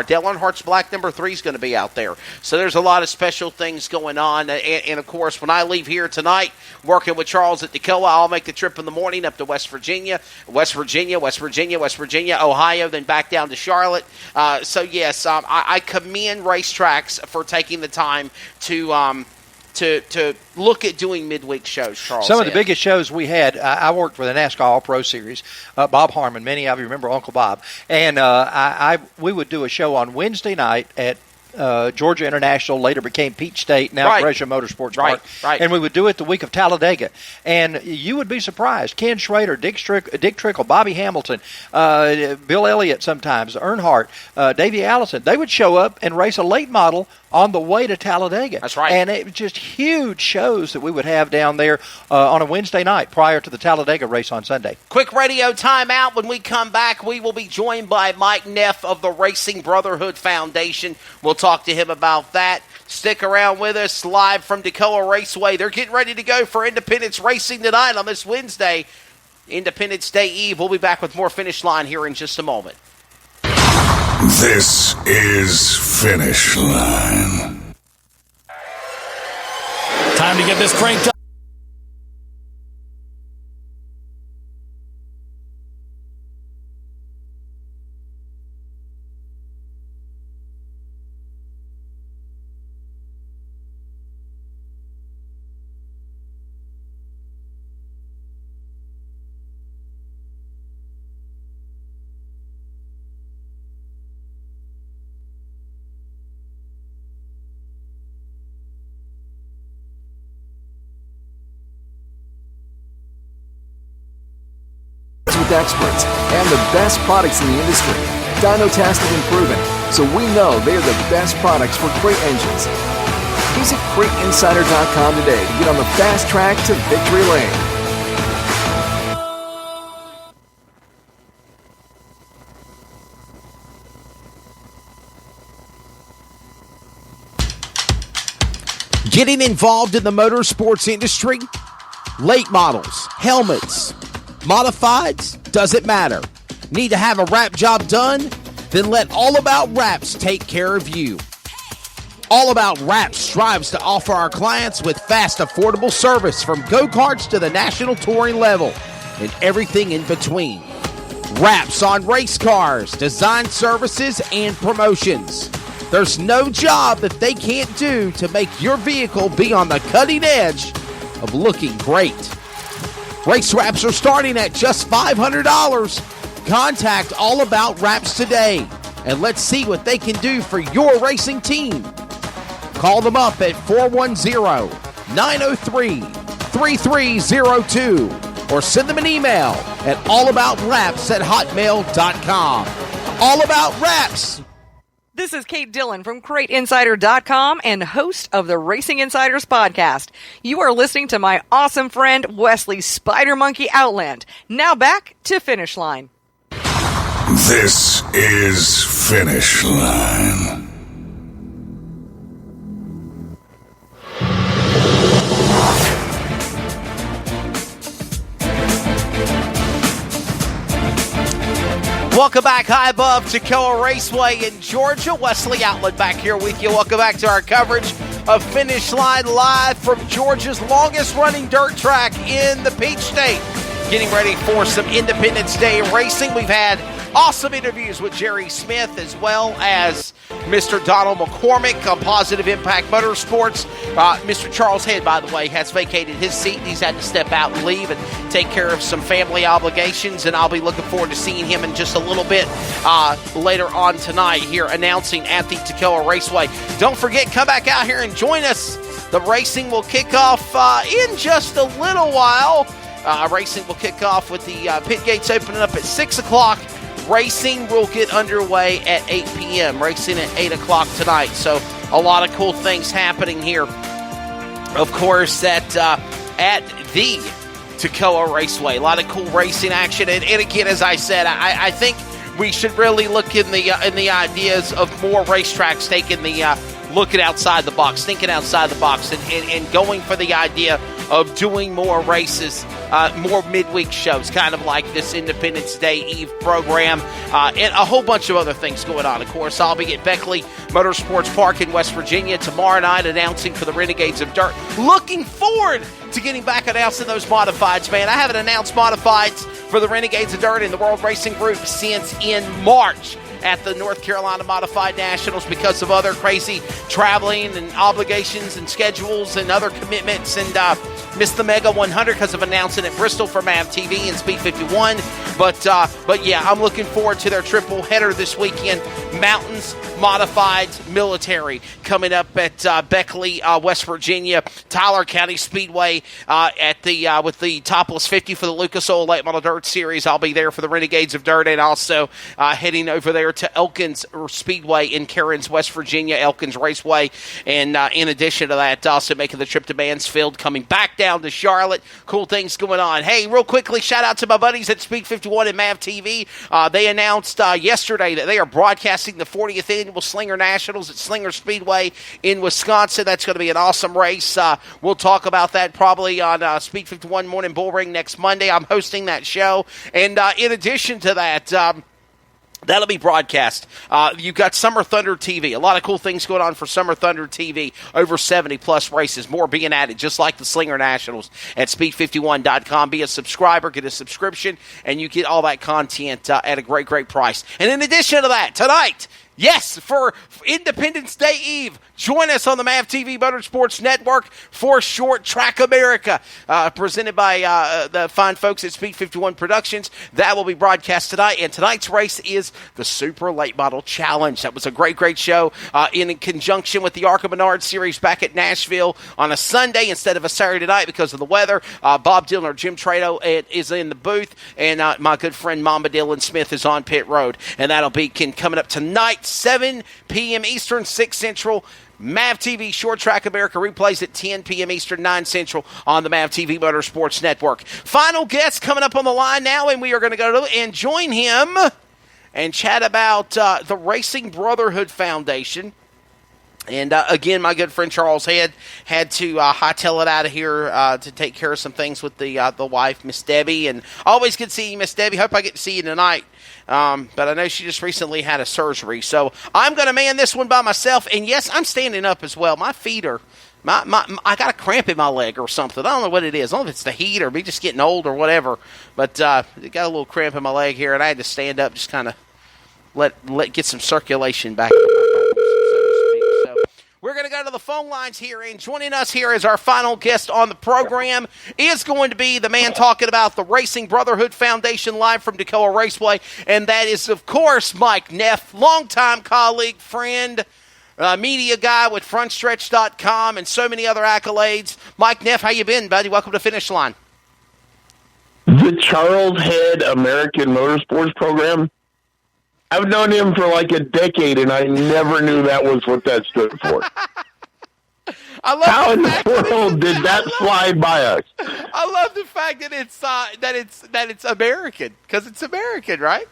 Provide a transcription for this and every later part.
Dale Earnhardt's black number 3 is going to be out there. So there's a lot of special things going on. And, of course, when I leave here tonight, working with Charles at Toccoa, I'll make the trip in the morning up to West Virginia, Ohio, then back down to Charlotte. So, yes, I commend racetracks for taking the time to look at doing midweek shows, Charles. Some of the biggest shows we had, I worked for the NASCAR All-Pro Series, Bob Harmon, many of you remember Uncle Bob, and we would do a show on Wednesday night at Georgia International, later became Peach State, now Brescia Motorsports Park. Right. And we would do it the week of Talladega. And you would be surprised. Ken Schrader, Dick Trickle, Bobby Hamilton, Bill Elliott sometimes, Earnhardt, Davey Allison, they would show up and race a late model on the way to Talladega. That's right. And it was just huge shows that we would have down there on a Wednesday night prior to the Talladega race on Sunday. Quick radio timeout. When we come back, we will be joined by Mike Neff of the Racing Brotherhood Foundation. We'll talk to him about that. Stick around with us live from Toccoa Raceway. They're getting ready to go for Independence Racing tonight on this Wednesday, Independence Day Eve. We'll be back with more Finish Line here in just a moment. This is Finish Line. Time to get this cranked up. With experts and the best products in the industry. Dyno tested and proven, so we know they are the best products for crate engines. Visit CrateInsider.com today to get on the fast track to victory lane. Getting involved in the motorsports industry? Late models, helmets, modifieds, doesn't matter. Need to have a wrap job done? Then let All About Wraps take care of you. All About Wraps strives to offer our clients with fast, affordable service from go-karts to the national touring level and everything in between. Wraps on race cars, design services, and promotions. There's no job that they can't do to make your vehicle be on the cutting edge of looking great. Race wraps are starting at just $500. Contact All About Wraps today, and let's see what they can do for your racing team. Call them up at 410-903-3302 or send them an email at allaboutwraps@hotmail.com. All About Wraps. This is Kate Dillon from CrateInsider.com and host of the Racing Insiders podcast. You are listening to my awesome friend Wesley Spider Monkey Outland. Now back to Finish Line. This is Finish Line. Welcome back high above Toccoa Raceway in Georgia. Wesley Outland back here with you. Welcome back to our coverage of Finish Line live from Georgia's longest running dirt track in the Peach State. Getting ready for some Independence Day racing. We've had awesome interviews with Jerry Smith as well as Mr. Donald McCormick on Positive Impact Motorsports. Mr. Charles Head, by the way, has vacated his seat. He's had to step out and leave and take care of some family obligations, and I'll be looking forward to seeing him in just a little bit later on tonight here announcing at the Toccoa Raceway. Don't forget, come back out here and join us. The racing will kick off in just a little while. Racing will kick off with the pit gates opening up at 6 o'clock. Racing will get underway at 8 p.m. Racing at 8 o'clock tonight. So a lot of cool things happening here. Of course, at the Toccoa Raceway. A lot of cool racing action. And again, as I said, I think we should really look in the ideas of more racetracks taking the looking outside the box, thinking outside the box, and going for the idea of doing more races, more midweek shows, kind of like this Independence Day Eve program, and a whole bunch of other things going on. Of course, I'll be at Beckley Motorsports Park in West Virginia tomorrow night announcing for the Renegades of Dirt. Looking forward to getting back announcing those modifieds, man. I haven't announced modifieds for the Renegades of Dirt in the World Racing Group since in March at the North Carolina Modified Nationals because of other crazy traveling and obligations and schedules and other commitments, and missed the Mega 100 because of announcing at Bristol for MAV TV and Speed 51. But yeah, I'm looking forward to their triple header this weekend. Mountains, Modifieds, Military coming up at Beckley, West Virginia, Tyler County Speedway at the with the Topless 50 for the Lucas Oil Late Model Dirt Series. I'll be there for the Renegades of Dirt, and also heading over there to Elkins Speedway in Cairns, West Virginia, Elkins Raceway. And in addition to that, also making the trip to Mansfield, coming back down to Charlotte. Cool things going on. Hey, real quickly, shout out to my buddies at Speed 51 and MAV TV. They announced yesterday that they are broadcasting the 40th annual Slinger Nationals at Slinger Speedway in Wisconsin. That's going to be an awesome race. We'll talk about that probably on Speed 51 Morning Bull Ring next Monday. I'm hosting that show. And in addition to that, that'll be broadcast. You've got Summer Thunder TV. A lot of cool things going on for Summer Thunder TV. Over 70-plus races. More being added, just like the Slinger Nationals at speed51.com. Be a subscriber, get a subscription, and you get all that content at a great, great price. And in addition to that, tonight, yes, for Independence Day Eve, join us on the MAV TV Motorsports Network for Short Track America, presented by the fine folks at Speed 51 Productions. That will be broadcast tonight, and tonight's race is the Super Late Model Challenge. That was a great, great show in conjunction with the Arca Menard Series back at Nashville on a Sunday instead of a Saturday night because of the weather. Bob Dylan or Jim Trado is in the booth, and my good friend Mamba Dylan Smith is on pit road, and that'll be coming up tonight, 7 p.m. Eastern, 6 Central. MAV TV Short Track America replays at 10 p.m. Eastern, 9 Central on the MAV TV Motorsports Network. Final guest coming up on the line now, and we are going to go and join him and chat about the Racing Brotherhood Foundation. And again, my good friend Charles had to hightail it out of here to take care of some things with the wife, Miss Debbie. And always good seeing you, Miss Debbie. Hope I get to see you tonight. But I know she just recently had a surgery. So I'm going to man this one by myself. And yes, I'm standing up as well. My feet are, I got a cramp in my leg or something. I don't know what it is. I don't know if it's the heat or me just getting old or whatever. But it got a little cramp in my leg here, and I had to stand up, just kind of let get some circulation back. We're going to go to the phone lines here, and joining us here as our final guest on the program is going to be the man talking about the Racing Brotherhood Foundation live from Toccoa Raceway, and that is, of course, Mike Neff, longtime colleague, friend, media guy with frontstretch.com and so many other accolades. Mike Neff, how you been, buddy? Welcome to Finish Line. The Charles Head American Motorsports Program? I've known him for like a decade, and I never knew that was what that stood for. How in the world did that slide by us? I love the fact that it's American, because it's American, right?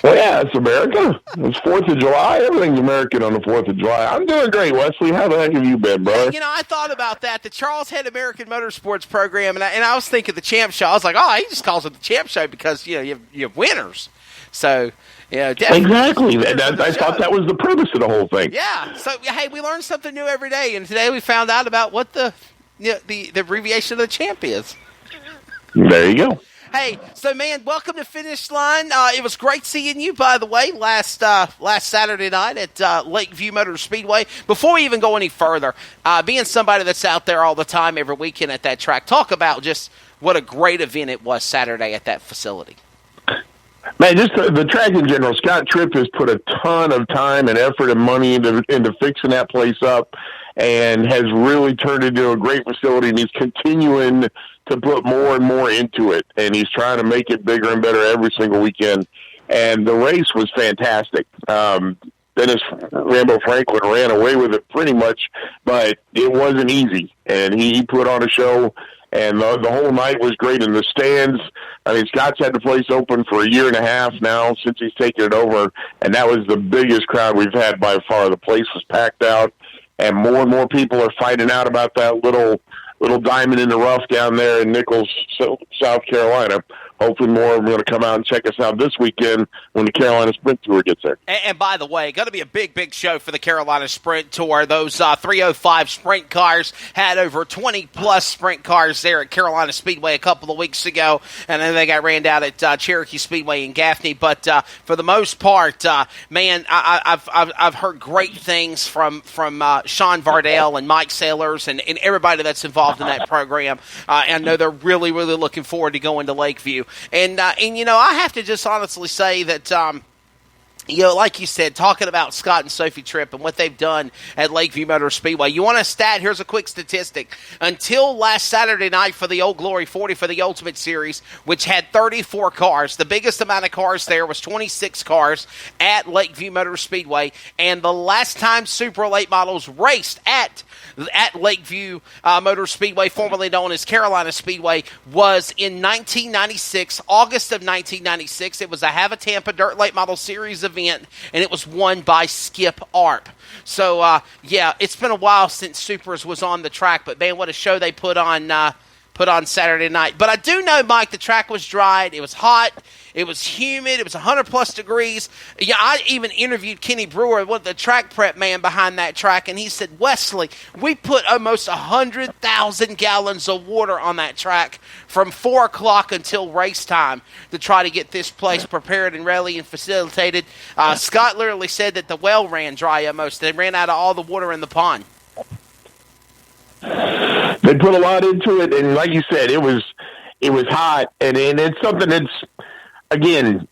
Well, yeah, it's America. It's 4th of July. Everything's American on the 4th of July. I'm doing great, Wesley. How the heck have you been, brother? You know, I thought about that, the Charles Head American Motorsports Program, and I was thinking the Champ Show. I was like, oh, he just calls it the Champ Show because you have winners. So. Yeah, definitely. Exactly. I thought that was the purpose of the whole thing. Yeah. So, hey, we learn something new every day, and today we found out about what the abbreviation of the champ is. There you go. Hey, so, man, welcome to Finish Line. It was great seeing you, by the way, last Saturday night at Lakeview Motor Speedway. Before we even go any further, being somebody that's out there all the time every weekend at that track, talk about just what a great event it was Saturday at that facility. Man, just the track in general. Scott Tripp has put a ton of time and effort and money into fixing that place up, and has really turned into a great facility. And he's continuing to put more and more into it, and he's trying to make it bigger and better every single weekend. And the race was fantastic. Dennis Rambo Franklin ran away with it pretty much, but it wasn't easy, and he put on a show. And the whole night was great in the stands. I mean, Scott's had the place open for 1.5 years now since he's taken it over, and that was the biggest crowd we've had by far. The place was packed out, and more people are finding out about that little little diamond in the rough down there in Nichols, South Carolina. Hopefully more of them are going to come out and check us out this weekend when the Carolina Sprint Tour gets there. And by the way, going to be a big, big show for the Carolina Sprint Tour. Those 305 sprint cars had over 20-plus sprint cars there at Carolina Speedway a couple of weeks ago, and then they got ran down at Cherokee Speedway in Gaffney. But for the most part, man, I've heard great things from Sean Vardell and Mike Sailors and everybody that's involved in that program. I know they're really, really looking forward to going to Lakeview. And you know, I have to just honestly say that, you know, like you said, talking about Scott and Sophie Tripp and what they've done at Lakeview Motor Speedway. You want a stat? Here's a quick statistic. Until last Saturday night for the Old Glory 40 for the Ultimate Series, which had 34 cars, the biggest amount of cars there was 26 cars at Lakeview Motor Speedway. And the last time Super Late Models raced at Lakeview Motor Speedway, formerly known as Carolina Speedway, was in 1996, August of 1996. It was a Have a Tampa Dirt Late Model Series event, and it was won by Skip Arp. So, yeah, it's been a while since Supers was on the track, but, man, what a show they put on Saturday night. But I do know, Mike, the track was dried. It was hot. It was humid. It was 100-plus degrees. Yeah, I even interviewed Kenny Brewer, the track prep man behind that track, and he said, Wesley, we put almost 100,000 gallons of water on that track from 4 o'clock until race time to try to get this place prepared and ready and facilitated. Scott literally said that the well ran dry almost. They ran out of all the water in the pond. They put a lot into it, and like you said, it was hot, and it's something that's, again,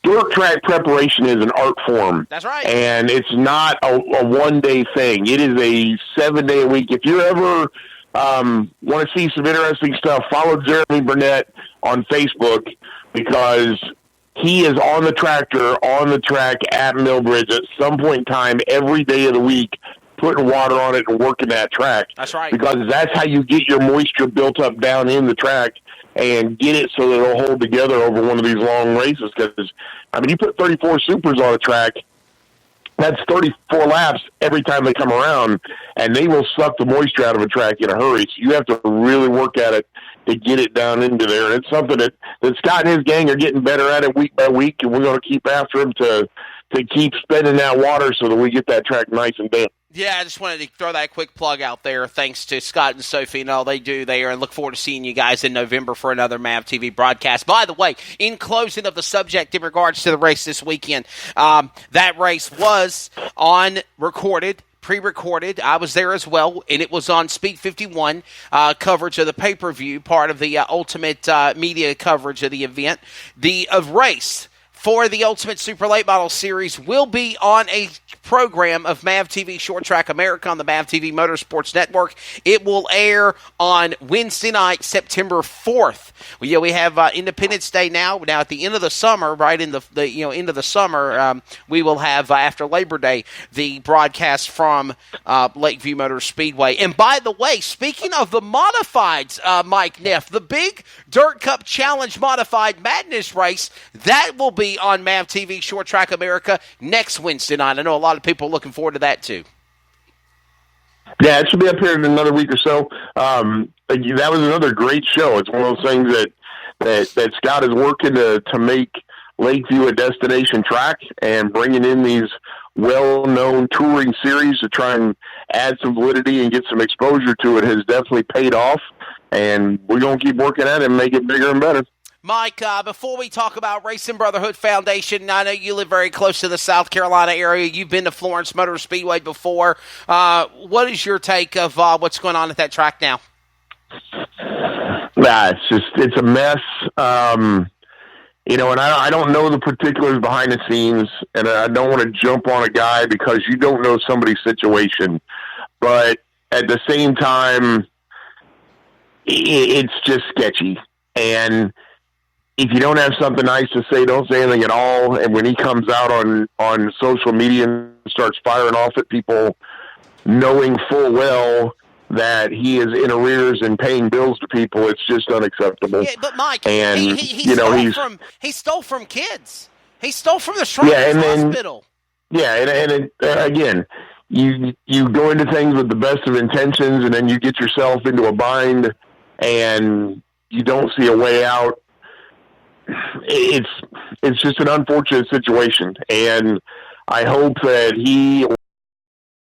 dirt track preparation is an art form. That's right. And it's not a one-day thing. It is a 7-day a week. If you ever want to see some interesting stuff, follow Jeremy Burnett on Facebook, because he is on the tractor, on the track at Millbridge at some point in time every day of the week, putting water on it and working that track. That's right. Because that's how you get your moisture built up down in the track and get it so that it'll hold together over one of these long races. Because, I mean, you put 34 Supers on a track, that's 34 laps every time they come around, and they will suck the moisture out of a track in a hurry. So you have to really work at it to get it down into there. And it's something that Scott and his gang are getting better at it week by week, and we're going to keep after him to keep spending that water so that we get that track nice and damp. Yeah, I just wanted to throw that quick plug out there. Thanks to Scott and Sophie and all they do there, and look forward to seeing you guys in November for another MAV TV broadcast. By the way, in closing of the subject in regards to the race this weekend, that race was pre-recorded. I was there as well, and it was on Speed 51 coverage of the pay-per-view, part of the Ultimate media coverage of the event. The race for the Ultimate Super Late Model Series will be on a program of MAV TV Short Track America on the MAV TV Motorsports Network. It will air on Wednesday night, September 4th. We have Independence Day now. Now at the end of the summer, right in the end of the summer, we will have after Labor Day the broadcast from Lakeview Motor Speedway. And by the way, speaking of the modifieds, Mike Neff, the big Dirt Cup Challenge Modified Madness race, that will be on MAV TV Short Track America next Wednesday night. I know a lot of people are looking forward to that too. Yeah, it should be up here in another week or so. That was another great show. It's one of those things that Scott is working to make Lakeview a destination track, and bringing in these well-known touring series to try and add some validity and get some exposure to it has definitely paid off, and we're going to keep working at it and make it bigger and better. Mike, before we talk about Racing Brotherhood Foundation, I know you live very close to the South Carolina area. You've been to Florence Motor Speedway before. What is your take of what's going on at that track now? It's a mess. And I don't know the particulars behind the scenes, and I don't want to jump on a guy because you don't know somebody's situation. But at the same time, it's just sketchy. And if you don't have something nice to say, don't say anything at all. And when he comes out on social media and starts firing off at people, knowing full well that he is in arrears and paying bills to people, it's just unacceptable. Yeah, but Mike, and he stole from kids. He stole from the Shriners Hospital. Yeah, and again, you go into things with the best of intentions, and then you get yourself into a bind, and you don't see a way out. It's just an unfortunate situation, and I hope that he